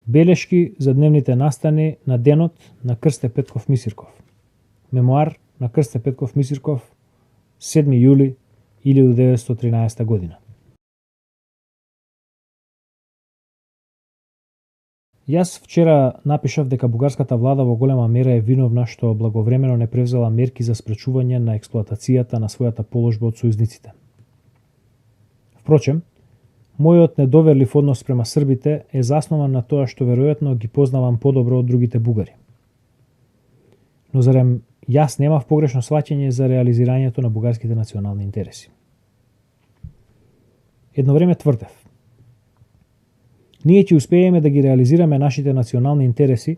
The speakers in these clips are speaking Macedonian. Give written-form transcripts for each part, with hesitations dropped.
Белешки за дневните настани на денот на Крсте Петков Мисирков. Мемоар на Крсте Петков Мисирков, 7 јули 1913 година. Јас вчера напишав дека бугарската влада во голема мера е виновна што благовремено не превзела мерки за спречување на експлоатацијата на својата положба од сојузниците. Впрочем, мојот недоверлив однос према србите е заснован на тоа што веројатно ги познавам подобро од другите бугари. Но зарем јас немав погрешно сваќање за реализирањето на бугарските национални интереси? Едно време тврдев: ние ќе успееме да ги реализираме нашите национални интереси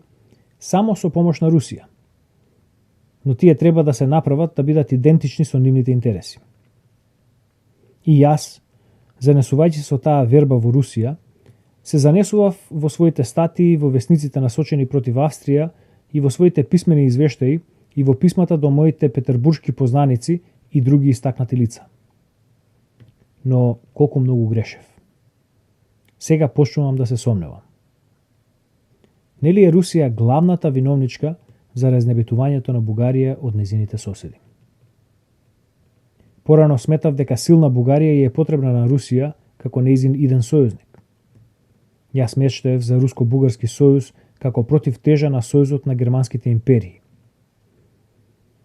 само со помош на Русија. Но тие треба да се направат да бидат идентични со нивните интереси. И јас, занесувајќи со таа верба во Русија, се занесував во своите статии во весниците насочени против Австрија и во своите писмени извештаи и во писмата до моите петербуршки познаници и други истакнати лица. Но колку многу грешев. Сега почнувам да се сомневам. Нели е Русија главната виновничка за разнебитувањето на Бугарија од незините соседи? Порано сметав дека силна Бугарија ја е потребна на Русија како нејзин иден сојузник. Јас мечтаев за руско-бугарски сојуз како противтежа на сојузот на германските империи.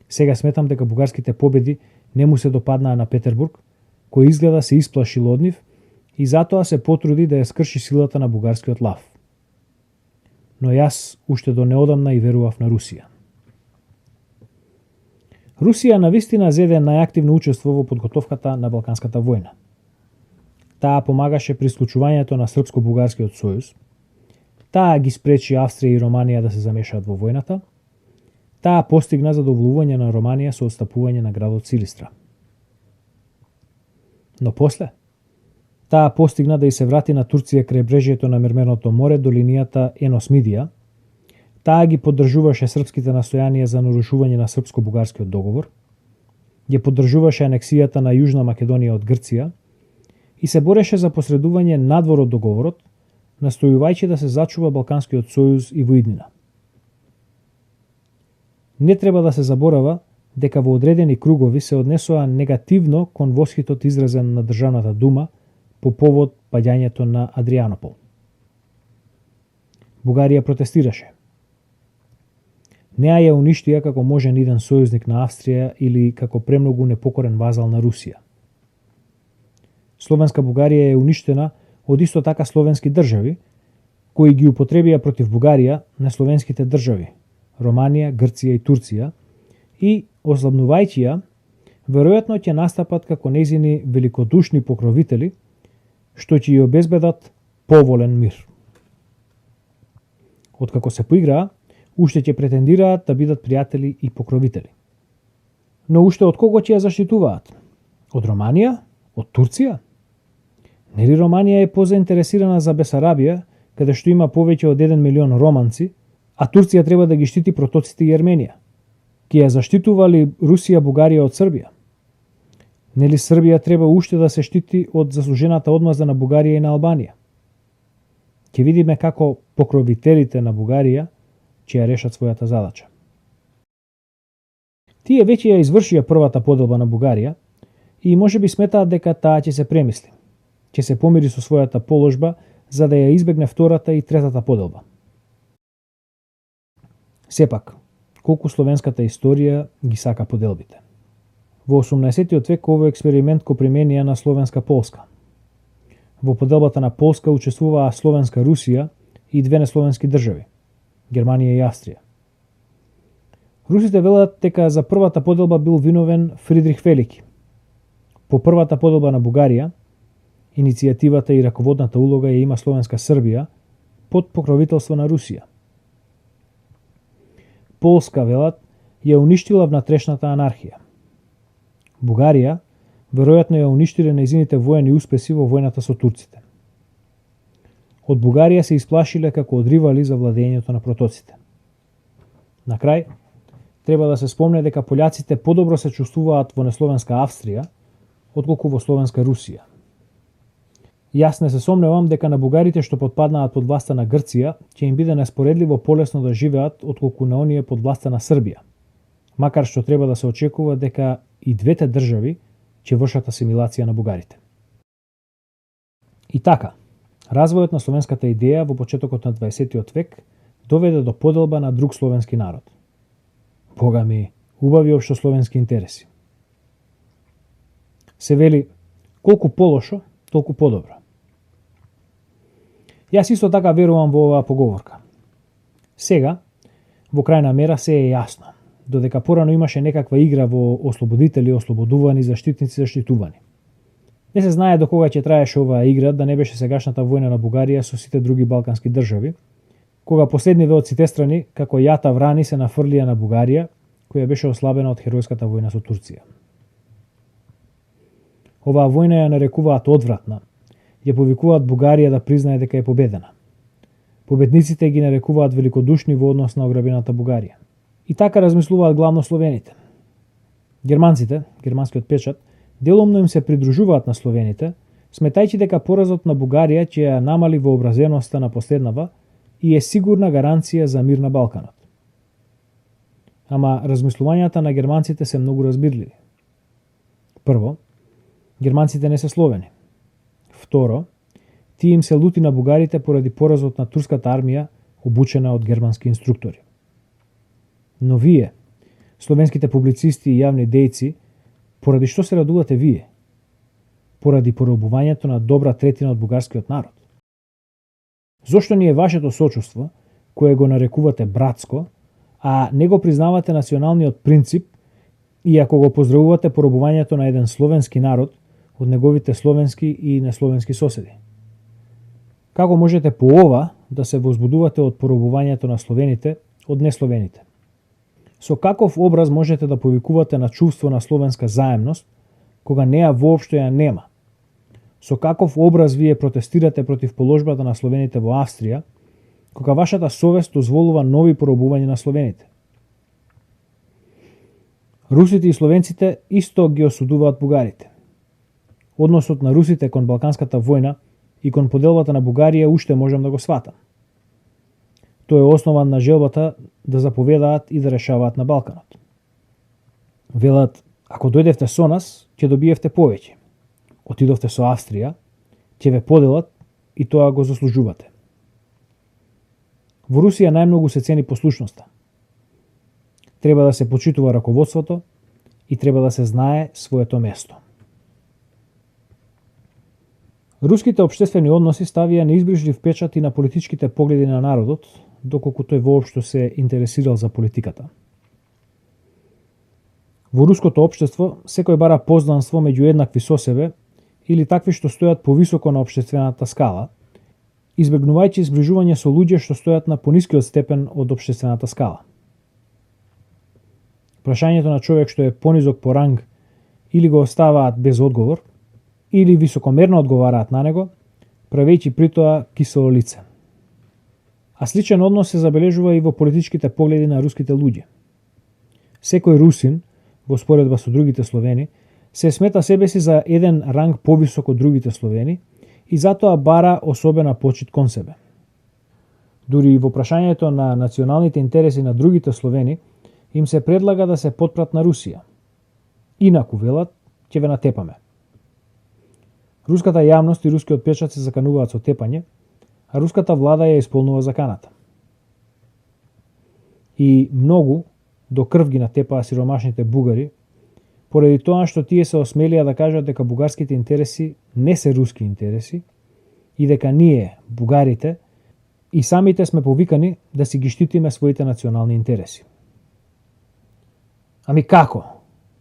Сега сметам дека бугарските победи не му се допаднаа на Петербург, кој изгледа се исплашил од нив и затоа се потруди да ја скрши силата на бугарскиот лав. Но јас уште до неодамна и верував на Русија. Русија навистина зеде најактивно учество во подготовката на Балканската војна. Таа помагаше при склучувањето на Српско-бугарскиот сојуз, таа ги спречи Австрија и Романија да се замешаат во војната, таа постигна задоволување на Романија со отстапување на градот Силистра. Но после, таа постигна да и се врати на Турција крај брежјето на Мерменото море до линијата Енос-Мидија, таа ги поддржуваше српските настојанија за нарушување на српско-бугарскиот договор, ги поддржуваше анексијата на Јужна Македонија од Грција и се бореше за посредување надвор од договорот, настојувајќи да се зачува Балканскиот сојуз и во иднина. Не треба да се заборава дека во одредени кругови се однесоа негативно кон восхитот изразен на Државната дума по повод паѓањето на Адрианопол. Бугарија протестираше. Неа ја уништија како можен иден сојузник на Австрија или како премногу непокорен вазал на Русија. Словенска Бугарија е уништена од исто така словенски држави, кои ги употребија против Бугарија на словенските држави, Романија, Грција и Турција, и, ослабнувајќи ја, веројатно ќе настапат како нејзини великодушни покровители, што ќе ја обезбедат поволен мир. Откако се поиграа, уште ќе претендираат да бидат пријатели и покровители. Но уште од кого ќе ја заштитуваат? Од Романија? Од Турција? Нели Романија е позаинтересирана за Бесарабија, каде што има повеќе од 1 милион романци, а Турција треба да ги штити протоците и Ерменија? Ке ја заштитува ли Русија Бугарија од Србија? Нели Србија треба уште да се штити од заслужената одмазда на Бугарија и на Албанија? Ќе видиме како покровителите на Бугарија ќе ја решат својата задача. Тие веќе ја извршија првата поделба на Бугарија и можеби сметаат дека таа ќе се премисли. Ќе се помири со својата положба за да ја избегне втората и третата поделба. Сепак, колку словенската историја ги сака поделбите. Во 18 век овој експеримент го применија на словенска Полска. Во поделбата на Полска учествуваа словенска Русија и две несловенски држави, Германија и Австрија. Русите велат дека за првата поделба бил виновен Фридрих Велики. По првата поделба на Бугарија, иницијативата и раководната улога ја има словенска Србија под покровителство на Русија. Полска, велат, ја уништила внатрешната анархија. Бугарија, веројатно ја уништиле нејзините воени успеси во војната со турците. Од Бугарија се исплашиле како одривали за владењето на протоците. На крај, треба да се спомне дека пољаците подобро се чувствуваат во несловенска Австрија, отколку во словенска Русија. Јас не се сомневам дека на бугарите што потпаднаат под власта на Грција ќе им биде неспоредливо полесно да живеат отколку на оние под власта на Србија, макар што треба да се очекува дека и двете држави ќе вршат асимилација на бугарите. И така, развојот на словенската идеја во почетокот на 20 век доведе до поделба на друг словенски народ. Бога ми, убави општословенски интереси. Се вели, колку полошо, толку подобро. Јас исто така верувам во оваа поговорка. Сега, во крајна мера се е јасно, додека порано имаше некаква игра во ослободители, ослободувани, заштитници, заштитувани. Не се знае до кога ќе траеше оваа игра, да не беше сегашната војна на Бугарија со сите други балкански држави, кога последниве од сите страни, како јата врани, се нафрлија на Бугарија, која беше ослабена од херојската војна со Турција. Оваа војна ја нарекуваат одвратна, ја повикуваат Бугарија да признае дека е победена. Победниците ги нарекуваат великодушни во однос на ограбената Бугарија. И така размислуваат главно словените. Германците, германскиот печат, деломно им се придружуваат на словените, сметајќи дека поразот на Бугарија ќе ја намали вообразеноста на последнава и е сигурна гаранција за мир на Балканот. Ама размислувањата на германците се многу разбирливи. Прво, германците не се словени. Второ, тие им се лути на бугарите поради поразот на турската армија обучена од германски инструктори. Но вие, словенските публицисти и јавни дејци, поради што се радувате вие? Поради поробувањето на добра третина од бугарскиот народ. Зошто ни е вашето сочувство, кое го нарекувате братско, а не го признавате националниот принцип и ако го поздравувате поробувањето на еден словенски народ од неговите словенски и несловенски соседи? Како можете по ова да се возбудувате од поробувањето на словените од несловените? Со каков образ можете да повикувате на чувство на словенска заемност, кога неа воопшто ја нема? Со каков образ вие протестирате против положбата на словените во Австрија, кога вашата совест дозволува нови поробувања на словените? Русите и словенците исто ги осудуваат бугарите. Односот на русите кон Балканската војна и кон поделбата на Бугарија уште можам да го сватам. Тој е основан на желбата да заповедаат и да решаваат на Балканот. Велат, ако дојдевте со нас, ќе добиевте повеќе. Отидовте со Австрија, ќе ве поделат и тоа го заслужувате. Во Русија најмногу се цени послушноста. Треба да се почитува раководството и треба да се знае своето место. Руските општествени односи ставија неизбрижлив печат и на политичките погледи на народот, доколку тој воопшто се интересирал за политиката. Во руското општество секој бара познанство меѓу еднакви со себе или такви што стојат повисоко на општествената скала, избегнувајќи изближување со луѓе што стојат на понискиот степен од општествената скала. Прашањето на човек што е понизок по ранг или го оставаат без одговор, или високомерно одговараат на него, правејќи при тоа кисело лице. А сличен однос се забележува и во политичките погледи на руските луѓе. Секој русин, во споредба со другите словени, се смета себе си за еден ранг повисок од другите словени и затоа бара особена почит кон себе. Дури и во прашањето на националните интереси на другите словени, им се предлага да се потпрат на Русија. Инаку, велат, ќе ве натепаме. Руската јавност и рускиот печат се закануваат со тепање, а руската влада ја исполнува заканата. И многу до крв ги натепаа сиромашните бугари, поради тоа што тие се осмелија да кажат дека бугарските интереси не се руски интереси и дека ние, бугарите, и самите сме повикани да си ги штитиме своите национални интереси. Ами како?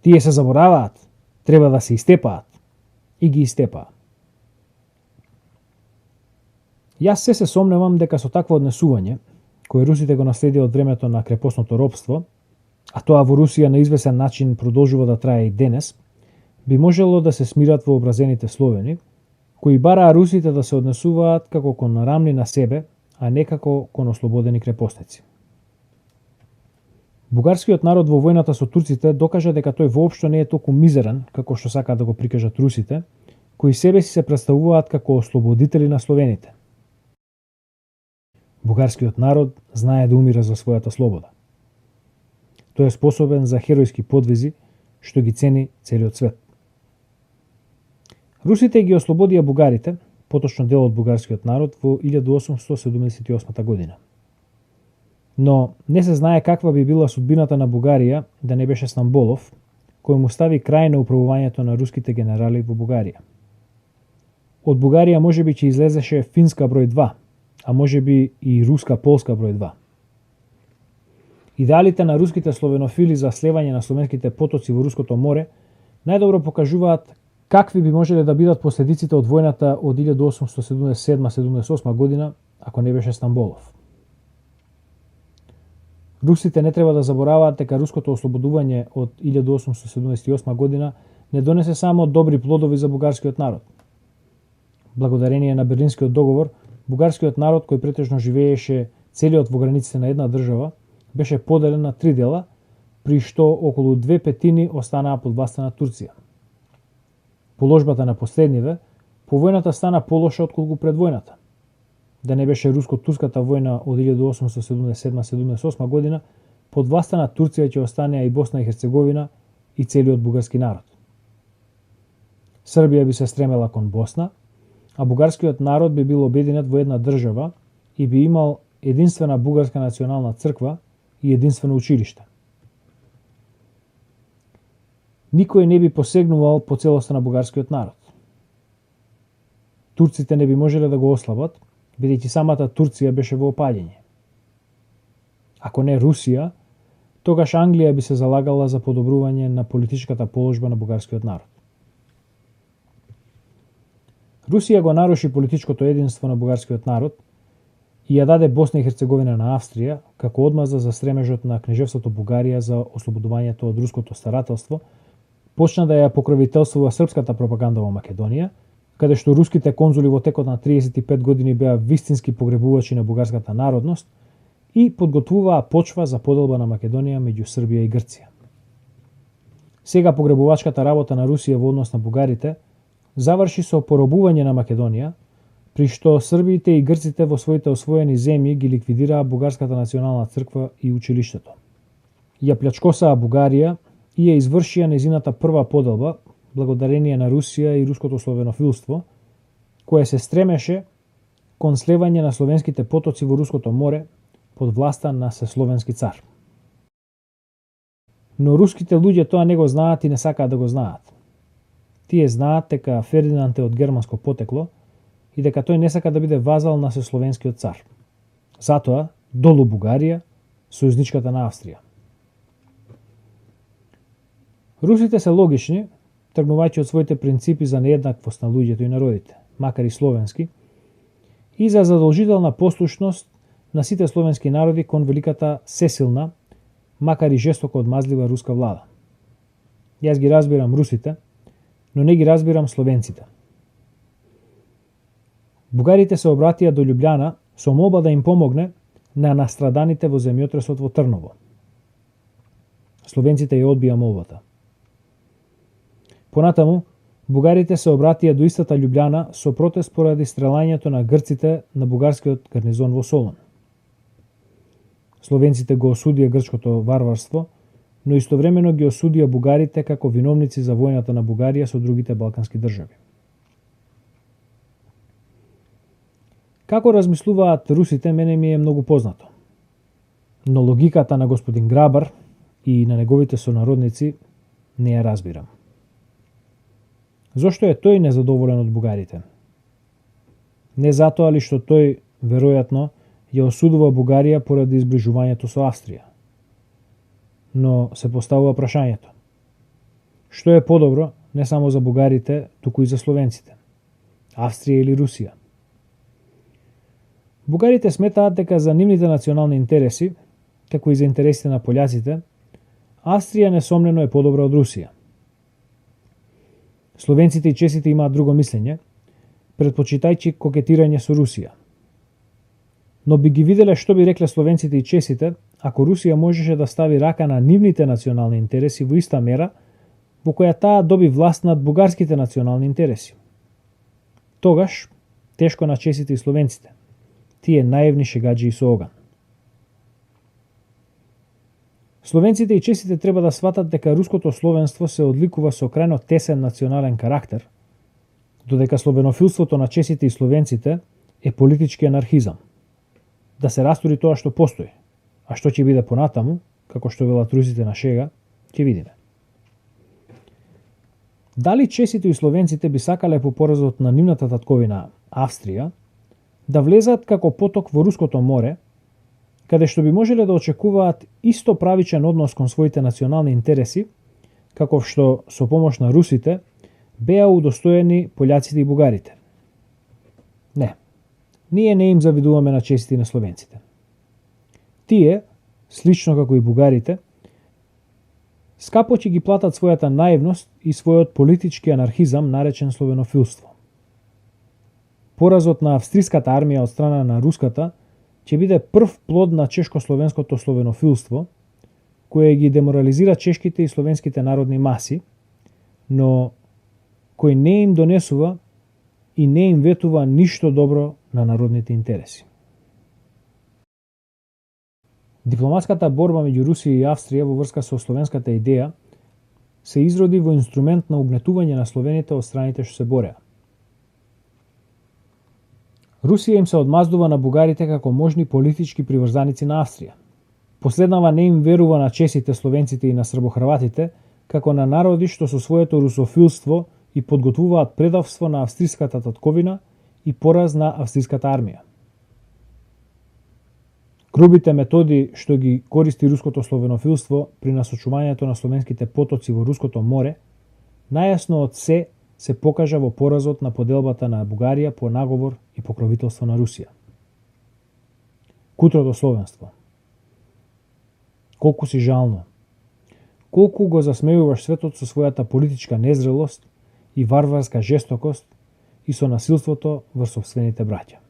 Тие се забораваат, треба да се истепаат. И ги истепаа. Јас се сомневам дека со такво однесување, кое русите го наследија од времето на крепосното робство, а тоа во Русија на извесен начин продолжува да трае и денес, би можело да се смират вообразените словени, кои бараа русите да се однесуваат како кон рамни на себе, а не како кон ослободени крепосници. Бугарскиот народ во војната со турците докажа дека тој воопшто не е толку мизерен како што сакаат да го прикажат русите кои себе си се представуваат како ослободители на словените. Бугарскиот народ знае да умира за својата слобода. Тој е способен за херојски подвизи, што ги цени целиот свет. Русите ги ослободија бугарите, поточно дел од бугарскиот народ, во 1878 година. Но не се знае каква би била судбината на Бугарија да не беше Стамболов, кој му стави крај на управувањето на руските генерали во Бугарија. Од Бугарија можеби ќе излезеше финска број 2, а можеби и руска-полска број 2. Идеалите на руските словенофили за слевање на словенските потоци во Руското море најдобро покажуваат какви би можеле да бидат последиците од војната од 1877-78 година ако не беше Стамболов. Русите не треба да забораваат дека руското ослободување од 1878 година не донесе само добри плодови за бугарскиот народ. Благодарение на Берлинскиот договор, бугарскиот народ кој претежно живееше целиот во границите на една држава, беше поделен на 3 дела, при што околу 2/5 останаа под власта на Турција. Положбата на последниве, по војната стана полоша отколку пред војната. Да не беше руско-турската војна од 1877-78 година, под власта на Турција ќе останеа и Босна и Херцеговина и целиот бугарски народ. Србија би се стремела кон Босна, а бугарскиот народ би бил обединет во една држава и би имал единствена бугарска национална црква и единствено училиште. Никој не би посегнувал по целоста на бугарскиот народ. Турците не би можеле да го ослабат, бидејќи самата Турција беше во опаѓање. Ако не Русија, тогаш Англија би се залагала за подобрување на политичката положба на бугарскиот народ. Русија го наруши политичкото единство на бугарскиот народ и ја даде Босна и Херцеговина на Австрија како одмазда за стремежот на кнежевството Бугарија за ослободувањето од руското старателство, почна да ја покровителствува српската пропаганда во Македонија, каде што руските конзули во текот на 35 години беа вистински погребувачи на бугарската народност и подготвуваа почва за поделба на Македонија меѓу Србија и Грција. Сега погребувачката работа на Русија во однос на бугарите заврши со поробување на Македонија, при што србите и грците во своите освоени земји ги ликвидираа бугарската национална црква и училиштето. Ја плячкосаа Бугарија и ја извршија незината прва поделба, благодарение на Русија и руското словенофилство, кое се стремеше кон слевање на словенските потоци во Руското море под власта на сесловенски цар. Но руските луѓе тоа не го знаат и не сакаат да го знаат. Тие знаат дека Фердинанд е од германско потекло и дека тој не сака да биде вазал на сесловенскиот цар. Затоа, долу Бугарија, сојузничката на Австрија. Русите се логични, тргнувајќи од своите принципи за нееднаквост на луѓето и народите, макар и словенски, и за задолжителна послушност на сите словенски народи кон великата сесилна, макар и жестоко одмазлива руска влада. Јас ги разбирам русите, но не ги разбирам словенците. Бугарите се обратија до Љубљана со молба да им помогне на настраданите во земјотресот во Трново. Словенците ја одбија молбата. Понатаму, бугарите се обратија до истата Љубљана со протест поради стрелањето на грците на бугарскиот гарнизон во Солун. Словенците го осудија грчкото варварство, но истовремено ги осудија бугарите како виновници за војната на Бугарија со другите балкански држави. Како размислуваат русите, мене ми е многу познато. Но логиката на господин Грабар и на неговите сонародници не ја разбирам. Зошто е тој незадоволен од бугарите? Не затоа ли што тој, веројатно, ја осудува Бугарија поради изближувањето со Австрија. Но се поставува прашањето. Што е подобро не само за бугарите, туку и за словенците? Австрија или Русија? Бугарите сметаат дека за нивните национални интереси, како и за интересите на пољаците, Австрија несомнено е подобра од Русија. Словенците и чесите имаат друго мислење, предпочитајќи кокетирање со Русија. Но би ги виделе што би рекле словенците и чесите ако Русија можеше да стави рака на нивните национални интереси во иста мера во која таа доби власт над бугарските национални интереси. Тогаш, тешко на чесите и словенците, тие наивни шегаджи и со оган. Словенците и чесите треба да сватат дека руското словенство се одликува со крајно тесен национален карактер, додека славенофилството на чесите и словенците е политички анархизам. Да се растури тоа што постои, а што ќе биде понатаму, како што велат русите на шега, ќе видиме. Дали чесите и словенците би сакале по поразот на нивната татковина Австрија да влезат како поток во Руското море, каде што би можеле да очекуваат исто правичен однос кон своите национални интереси, каков што со помош на русите беа удостоени пољаците и бугарите. Не, ние не им завидуваме на чесите и на словенците. Тие, слично како и бугарите, скапо ќе ги платат својата наивност и својот политички анархизам наречен словенофилство. Поразот на австриската армија од страна на руската ќе биде прв плод на чешко-словенското словенофилство, кое ги деморализира чешките и словенските народни маси, но кој не им донесува и не им ветува ништо добро на народните интереси. Дипломатската борба меѓу Русија и Австрија во врска со словенската идеја се изроди во инструмент на угнетување на словените од страните што се бореа. Русија им се одмаздува на бугарите како можни политички приврзаници на Австрија. Последнава не им верува на чесите, словенците и на србохрватите како на народи што со своето русофилство и подготвуваат предавство на австриската татковина и пораз на австриската армија. Грубите методи што ги користи руското словенофилство при насочувањето на словенските потоци во Руското море, најасно од се покажа во поразот на поделбата на Бугарија по наговор и покровителство на Русија. Кутрото словенство. Колку си жално. Колку го засмејуваш светот со својата политичка незрелост и варварска жестокост и со насилството врз сопствените браќа.